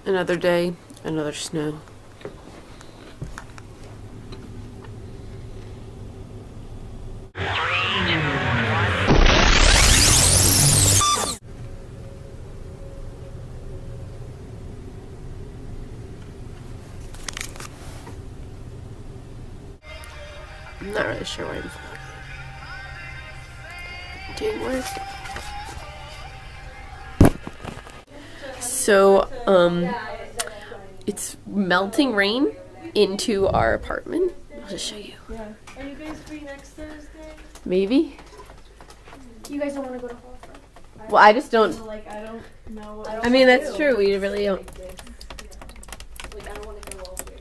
Another day, another snow. I'm not really sure why I'm doing work. So, it's melting rain into our apartment. I'll just show you. Yeah. Are you guys free next Thursday? Maybe. You guys don't want to go to Hall? Well, I just don't. Like, I don't know. I mean, that's true. We really don't. Like, I don't want to go all day.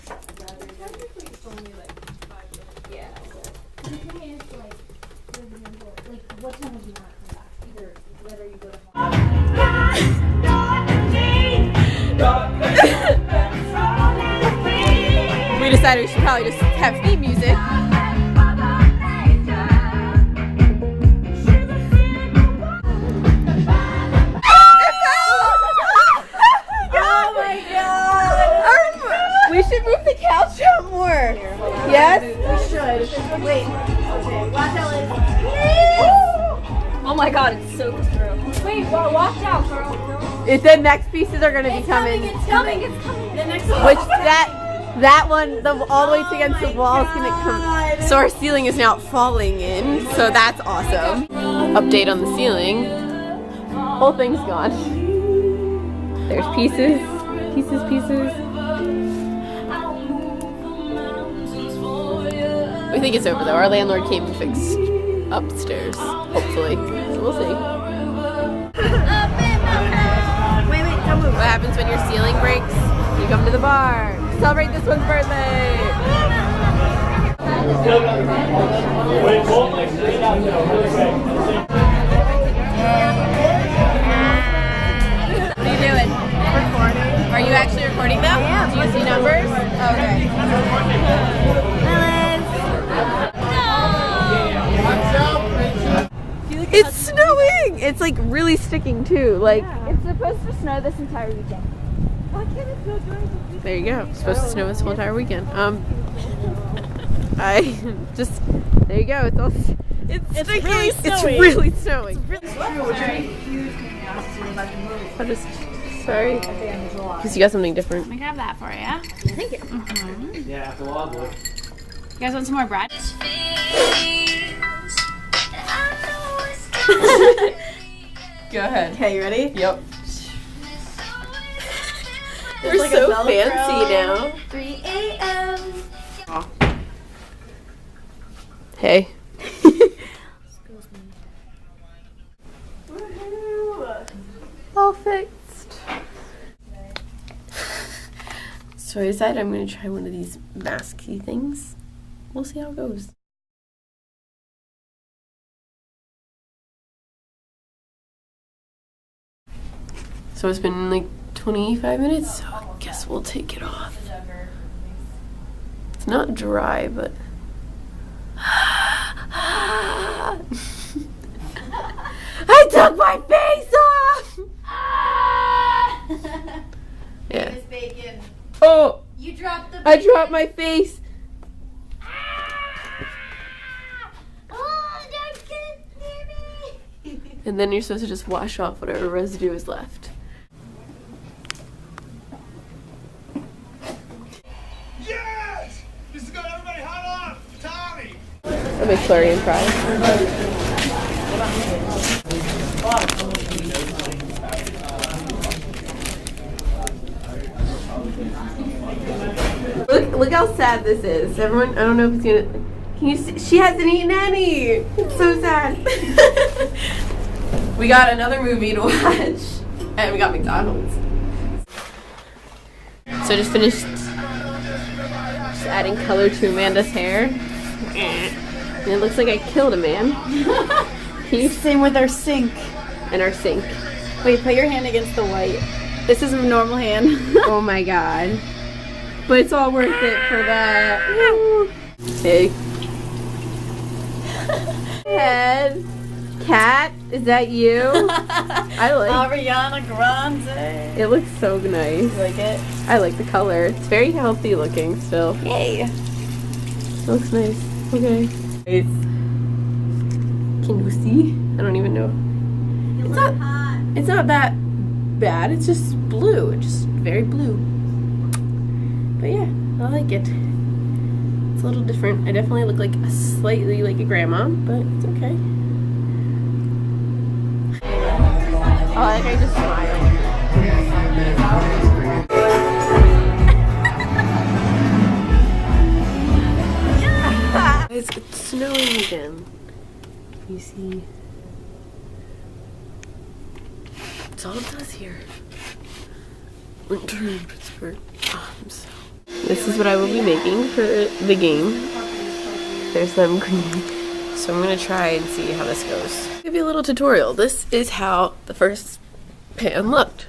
Technically, it's only like 5 minutes. Yeah. The thing is, like, what time would you not come back? Either whether you go to Hall. We decided we should probably just have theme music. We should move the couch out more. Yes? We should. Wait. Okay. Watch out, Liz. Oh my god, it's so through. Wait, watch out, girl. The next pieces are going to be coming. It's coming. The next one. Which that one, all the way against the wall is going to come. So our ceiling is now falling in. So that's awesome. Update on the ceiling. Whole thing's gone. There's pieces. We think it's over though. Our landlord came and fixed upstairs, hopefully. So we'll see. Wait, don't move. What happens when your ceiling breaks? You come to the bar. Celebrate this one's birthday. What are you doing? Recording. Are you actually recording them? Yeah. Do you see numbers? Okay. It's snowing! It's like really sticking too. Like It's supposed to snow this entire weekend. Why can't it snow during the weekend? there you go. It's supposed to snow this whole entire weekend. I just there you go. It's all it's sticking. really snowy. It's really snowing. It's I'm just sorry. Because you got something different. Let me grab that for you. Thank you. Yeah, after a while, boy. You guys want some more bread? Go ahead. Okay, you ready? Yep. There's We're like a so Velcro. fancy now. 3 a.m. Hey. All fixed. So I decided I'm going to try one of these masky things. We'll see how it goes. So it's been like 25 minutes, so I guess we'll take it off. It's not dry, but... I took my face off! Yeah. Miss Bacon. Oh! You dropped the I dropped my face! Oh, don't get near me! And then you're supposed to just wash off whatever residue is left. Yes! This is good, everybody, hold on! Tommy! A McFlurry and fries. Look how sad this is. Everyone, I don't know if it's gonna. Can you see? She hasn't eaten any. It's so sad. We got another movie to watch, and we got McDonald's. So I just finished just adding color to Amanda's hair, and it looks like I killed a man. Same with our sink. And our sink. Wait, put your hand against the white. This is a normal hand. Oh my god. But it's all worth it for that. Hey. Head. Cat, is that you? I like Ariana Grande. it. Looks so nice. You like it? I like the color. It's very healthy looking still. Yay. It looks nice. Okay. Can you see? I don't even know. It's not that bad. It's just blue. It's just very blue. But yeah, I like it. It's a little different. I definitely look like slightly like a grandma, but it's okay. Oh, I think I just smiled. It's snowing again. You see? That's all it does here. Winter in Pittsburgh. Oh, this is what I will be making for the game. There's them green. So I'm gonna try and see how this goes. I'll give you a little tutorial. This is how the first pan looked.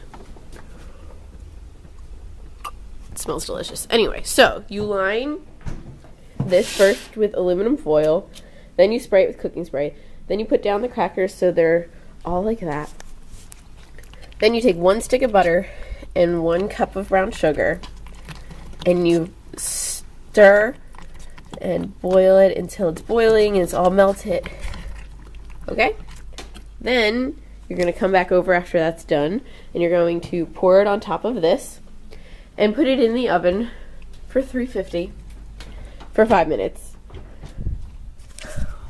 It smells delicious. Anyway, so you line this first with aluminum foil, then you spray it with cooking spray, then you put down the crackers so they're all like that. Then you take 1 stick of butter and 1 cup of brown sugar, and you stir and boil it until it's boiling and it's all melted. Okay? Then you're going to come back over after that's done, and you're going to pour it on top of this and put it in the oven for 350 for 5 minutes.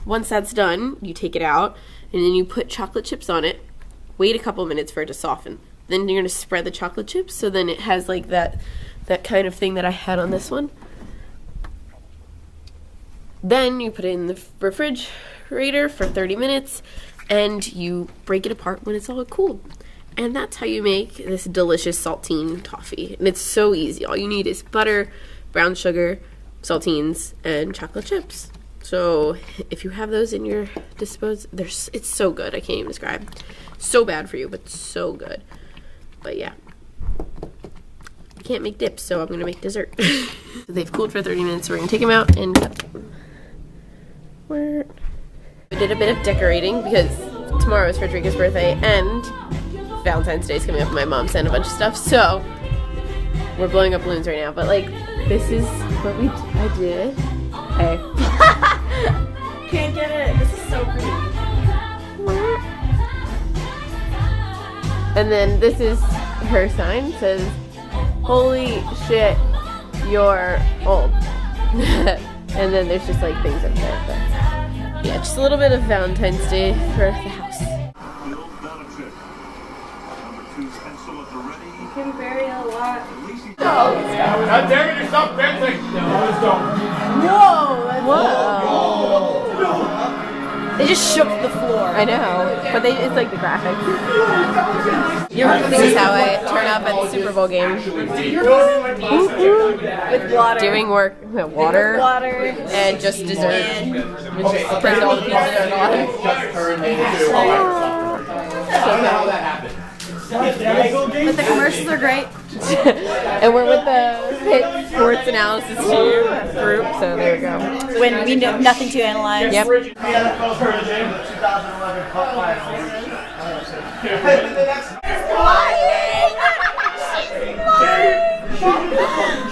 Once that's done, you take it out and then you put chocolate chips on it. Wait a couple minutes for it to soften. Then you're going to spread the chocolate chips so then it has like that kind of thing that I had on this one. Then you put it in the refrigerator for 30 minutes and you break it apart when it's all cooled. And that's how you make this delicious saltine toffee. And it's so easy. All you need is butter, brown sugar, saltines, and chocolate chips. So if you have those in your disposal, it's so good. I can't even describe. So bad for you, but so good. But yeah. I can't make dips, so I'm going to make dessert. So they've cooled for 30 minutes, so we're going to take them out and cut them. We did a bit of decorating because tomorrow is Frederica's birthday and Valentine's Day is coming up and my mom sent a bunch of stuff, so we're blowing up balloons right now. But like, this is what I did. Hey. Can't get it. This is so pretty. And then this is her sign. It says, "Holy shit, you're old." And then there's just like things up there. But yeah, just a little bit of Valentine's Day for the house. You can vary a lot. God damn it, you're stop dancing! Whoa! They just shook the floor. I know, but it's like the graphics. This is how I turn up at the Super Bowl game. With water. Doing work with water. And just dessert. And just print all the pieces that are on. But the commercials are great. And we're with the Pitt Sports Analysis Team group, so there we go. When we know nothing to analyze. Yep.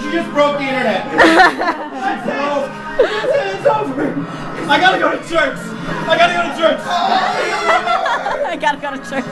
She just broke the internet. It's over. I gotta go to church. I gotta go to church.